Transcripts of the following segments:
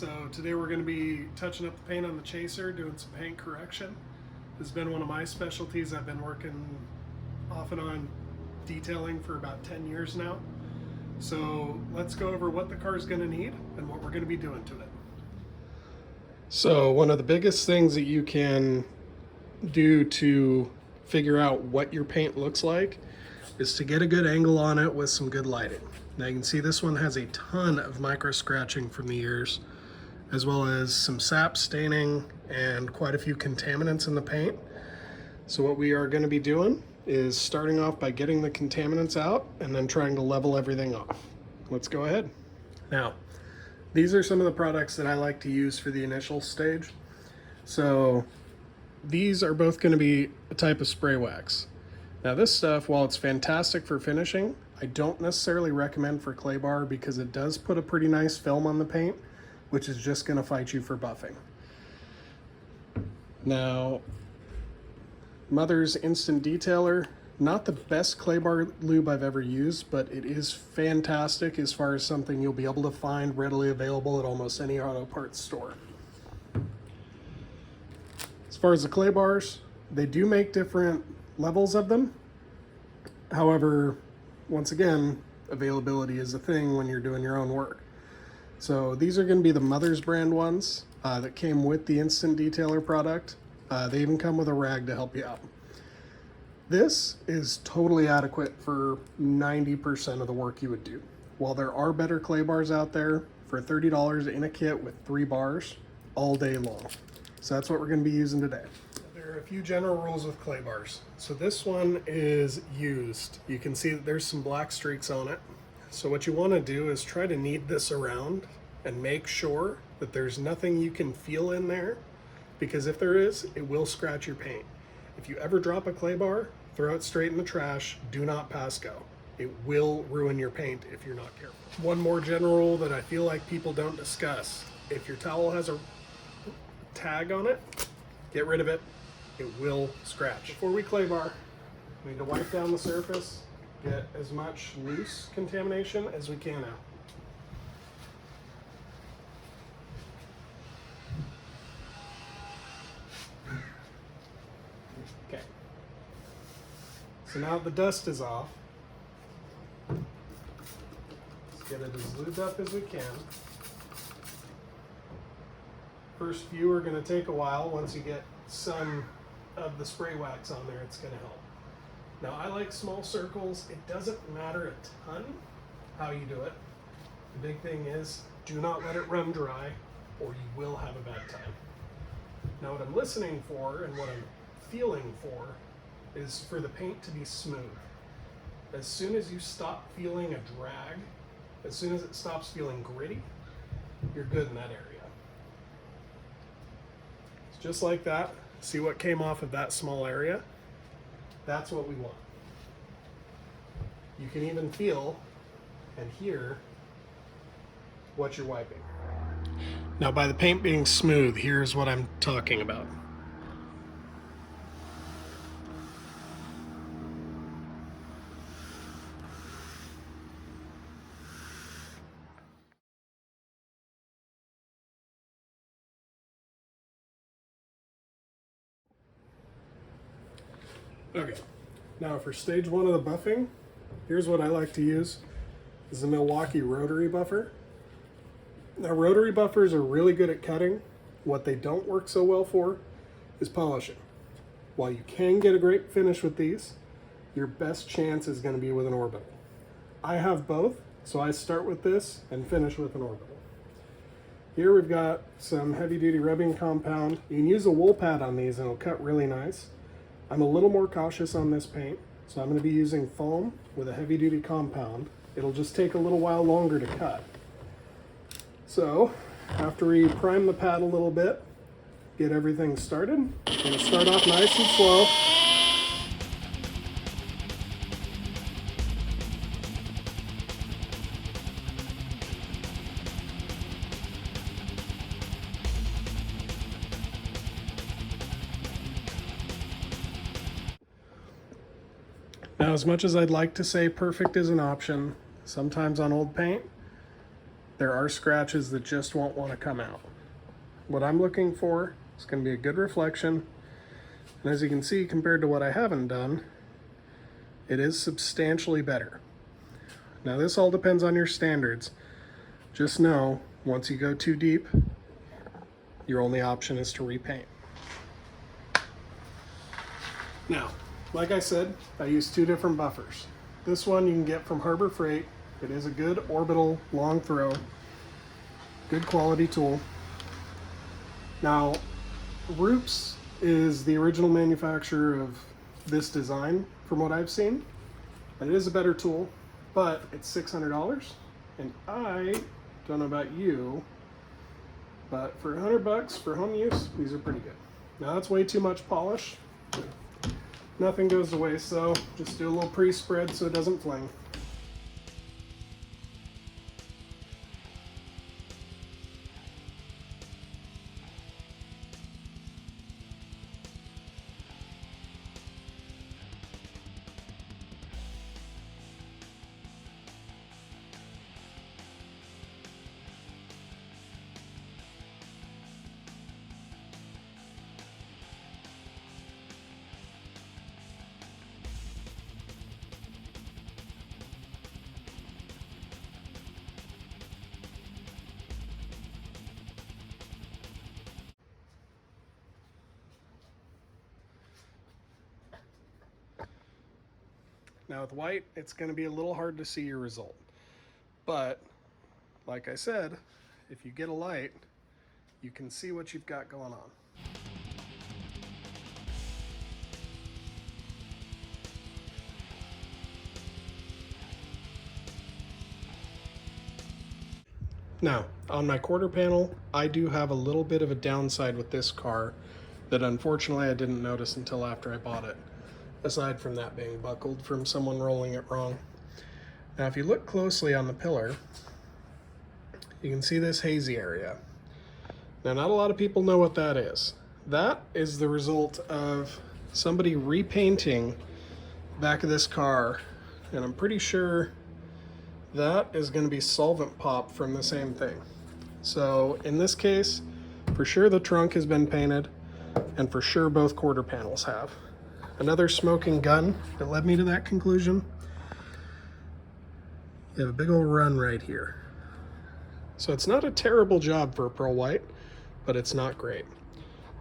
So today we're going to be touching up the paint on the Chaser, doing some paint correction. This has been one of my specialties. I've been working off and on detailing for about 10 years now. So let's go over what the car is going to need and what we're going to be doing to it. So one of the biggest things that you can do to figure out what your paint looks like is to get a good angle on it with some good lighting. Now you can see this one has a ton of micro scratching from the years, as well as some sap staining and quite a few contaminants in the paint. So what we are going to be doing is starting off by getting the contaminants out and then trying to level everything off. Let's go ahead. Now, these are some of the products that I like to use for the initial stage. So these are both going to be a type of spray wax. Now this stuff, while it's fantastic for finishing, I don't necessarily recommend for clay bar because it does put a pretty nice film on the paint, which is just going to fight you for buffing. Now, Mother's Instant Detailer, not the best clay bar lube I've ever used, but it is fantastic as far as something you'll be able to find readily available at almost any auto parts store. As far as the clay bars, they do make different levels of them. However, once again, availability is a thing when you're doing your own work. So these are going to be the Mother's brand ones that came with the Instant Detailer product. They even come with a rag to help you out. This is totally adequate for 90% of the work you would do. While there are better clay bars out there, for $30 in a kit with 3 bars all day long. So that's what we're going to be using today. There are a few general rules with clay bars. So this one is used. You can see that there's some black streaks on it. So what you want to do is try to knead this around and make sure that there's nothing you can feel in there, because if there is, it will scratch your paint. If you ever drop a clay bar, throw it straight in the trash. Do not pass go. It will ruin your paint if you're not careful. One more general rule that I feel like people don't discuss. If your towel has a tag on it, get rid of it. It will scratch. Before we clay bar, we need to wipe down the surface, get as much loose contamination as we can out. Okay. So now the dust is off. Let's get it as lubed up as we can. First few are going to take a while. Once you get some of the spray wax on there, it's going to help. Now I like small circles. It doesn't matter a ton how you do it. The big thing is do not let it run dry or you will have a bad time. Now what I'm listening for and what I'm feeling for is for the paint to be smooth. As soon as you stop feeling a drag, as soon as it stops feeling gritty, you're good in that area. It's just like that. See what came off of that small area? That's what we want. You can even feel and hear what you're wiping. Now by the paint being smooth, here's what I'm talking about. Okay, now for stage 1 of the buffing, here's what I like to use. This is a Milwaukee rotary buffer. Now rotary buffers are really good at cutting. What they don't work so well for is polishing. While you can get a great finish with these, your best chance is going to be with an orbital. I have both, so I start with this and finish with an orbital. Here we've got some heavy duty rubbing compound. You can use a wool pad on these and it'll cut really nice. I'm a little more cautious on this paint, so I'm going to be using foam with a heavy duty compound. It'll just take a little while longer to cut. So after we prime the pad a little bit, get everything started, I'm going to start off nice and slow. Now, as much as I'd like to say perfect is an option, sometimes on old paint, There are scratches that just won't want to come out. What I'm looking for is going to be a good reflection. And as you can see, compared to what I haven't done, it is substantially better. Now this all depends on your standards. Just know, once you go too deep, your only option is to repaint. Now, like I said, I use two different buffers. This one you can get from Harbor Freight. It is a good orbital long throw, good quality tool. Now, Roops is the original manufacturer of this design from what I've seen. And it is a better tool, but it's $600. And I don't know about you, but for $100 for home use, these are pretty good. Now that's way too much polish. Nothing goes to waste though. Just do a little pre-spread so it doesn't fling. Now with white, it's going to be a little hard to see your result. But, like I said, if you get a light, you can see what you've got going on. Now, on my quarter panel, I do have a little bit of a downside with this car that unfortunately I didn't notice until after I bought it. Aside from that being buckled from someone rolling it wrong. Now if you look closely on the pillar, you can see this hazy area. Now not a lot of people know what that is. That is the result of somebody repainting the back of this car, and I'm pretty sure that is going to be solvent pop from the same thing. So in this case, for sure the trunk has been painted, and for sure both quarter panels have. Another smoking gun that led me to that conclusion. You have a big old run right here. So it's not a terrible job for a pearl white, but it's not great.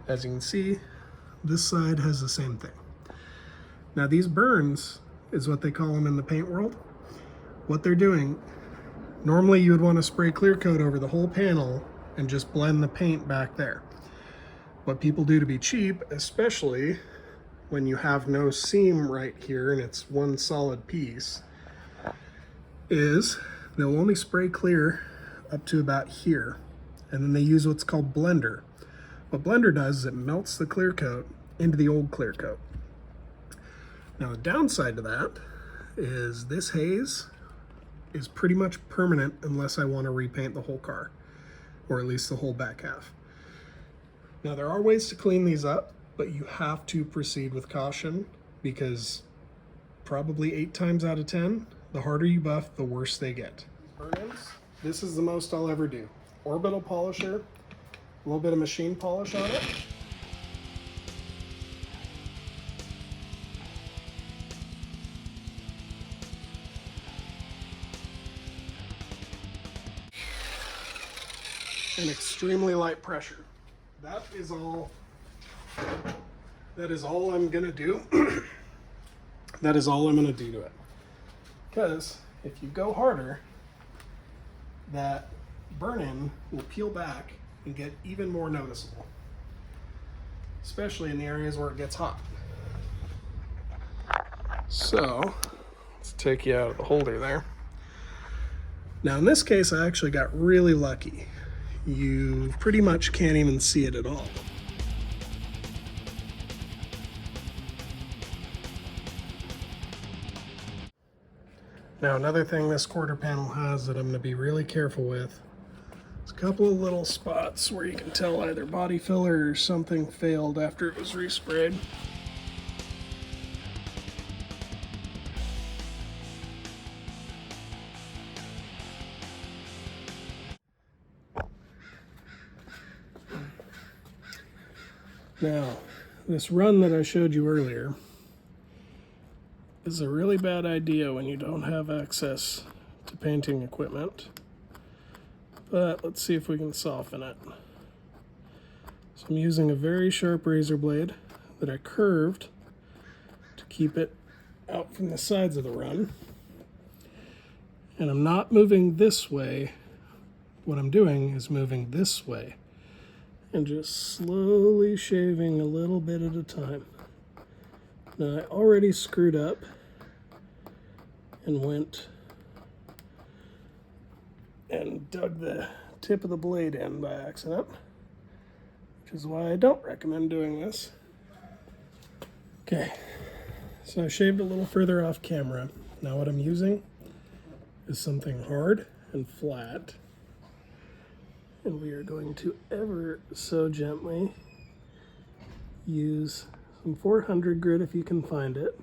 As you can see, this side has the same thing. Now these burns is what they call them in the paint world. What they're doing, normally you would want to spray clear coat over the whole panel and just blend the paint back there. What people do to be cheap, especially when you have no seam right here and it's one solid piece, is they'll only spray clear up to about here, and then they use what's called blender. What blender does is it melts the clear coat into the old clear coat. Now the downside to that is this haze is pretty much permanent unless I want to repaint the whole car, or at least the whole back half. Now there are ways to clean these up, but you have to proceed with caution, because probably 8 times out of 10, the harder you buff, the worse they get. Burn-ins, this is the most I'll ever do. Orbital polisher, a little bit of machine polish on it. And extremely light pressure. That is all I'm gonna do. That is all I'm gonna do to it. Because if you go harder, that burn-in will peel back and get even more noticeable, especially in the areas where it gets hot. So let's take you out of the holder there. Now in this case, I actually got really lucky. You pretty much can't even see it at all. Now another thing this quarter panel has that I'm going to be really careful with is a couple of little spots where you can tell either body filler or something failed after it was resprayed. Now, this run that I showed you earlier is a really bad idea when you don't have access to painting equipment. But let's see if we can soften it. So I'm using a very sharp razor blade that I curved to keep it out from the sides of the run. And I'm not moving this way. What I'm doing is moving this way and just slowly shaving a little bit at a time. Now I already screwed up and went and dug the tip of the blade in by accident, which is why I don't recommend doing this. Okay, so I shaved a little further off camera. Now what I'm using is something hard and flat, and we are going to ever so gently use some 400 grit if you can find it.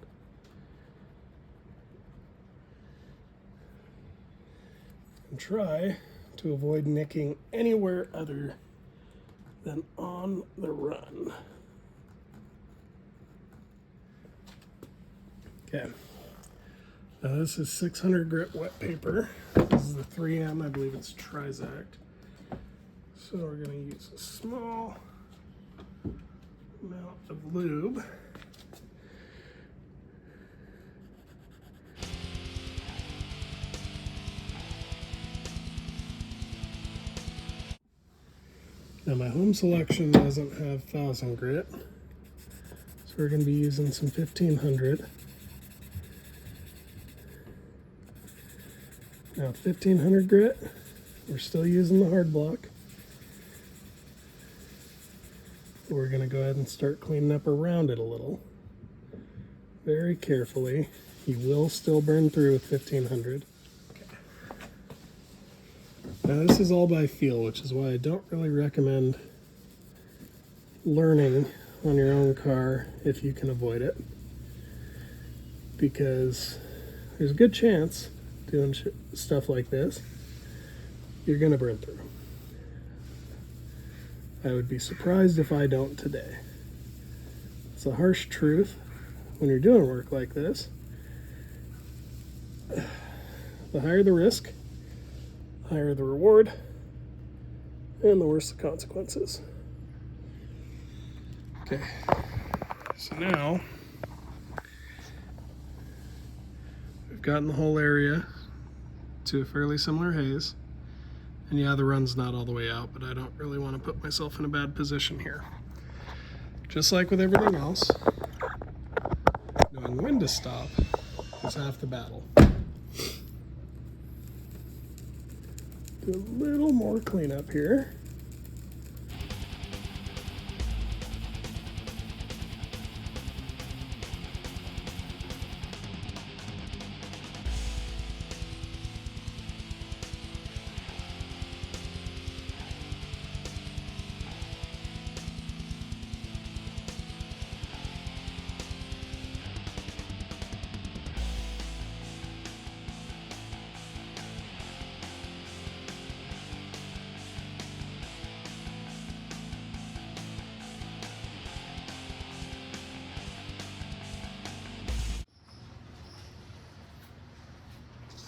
And try to avoid nicking anywhere other than on the run. Okay. Now this is 600 grit wet paper. This is the 3M, I believe it's JZX90. So we're going to use a small amount of lube. Now my home selection doesn't have 1000 grit, so we're going to be using some 1500. Now 1500 grit, we're still using the hard block. We're going to go ahead and start cleaning up around it a little. Very carefully. You will still burn through with 1500. Now this is all by feel, which is why I don't really recommend learning on your own car if you can avoid it, because there's a good chance doing stuff like this you're gonna burn through. I would be surprised if I don't today. It's a harsh truth when you're doing work like this. The higher the risk, higher the reward, and the worse the consequences. Okay, so now we've gotten the whole area to a fairly similar haze. And yeah, the run's not all the way out, but I don't really want to put myself in a bad position here. Just like with everything else, knowing when to stop is half the battle. Do a little more cleanup here.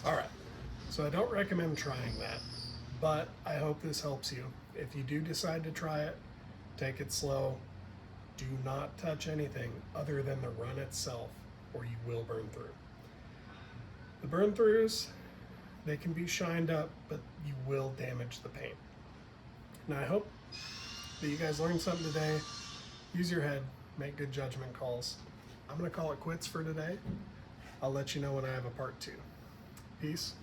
All right, so I don't recommend trying that, but I hope this helps you. If you do decide to try it, take it slow. Do not touch anything other than the run itself, or you will burn through. The burn throughs, they can be shined up, but you will damage the paint. Now I hope that you guys learned something today. Use your head, make good judgment calls. I'm gonna call it quits for today. I'll let you know when I have a part 2. Peace.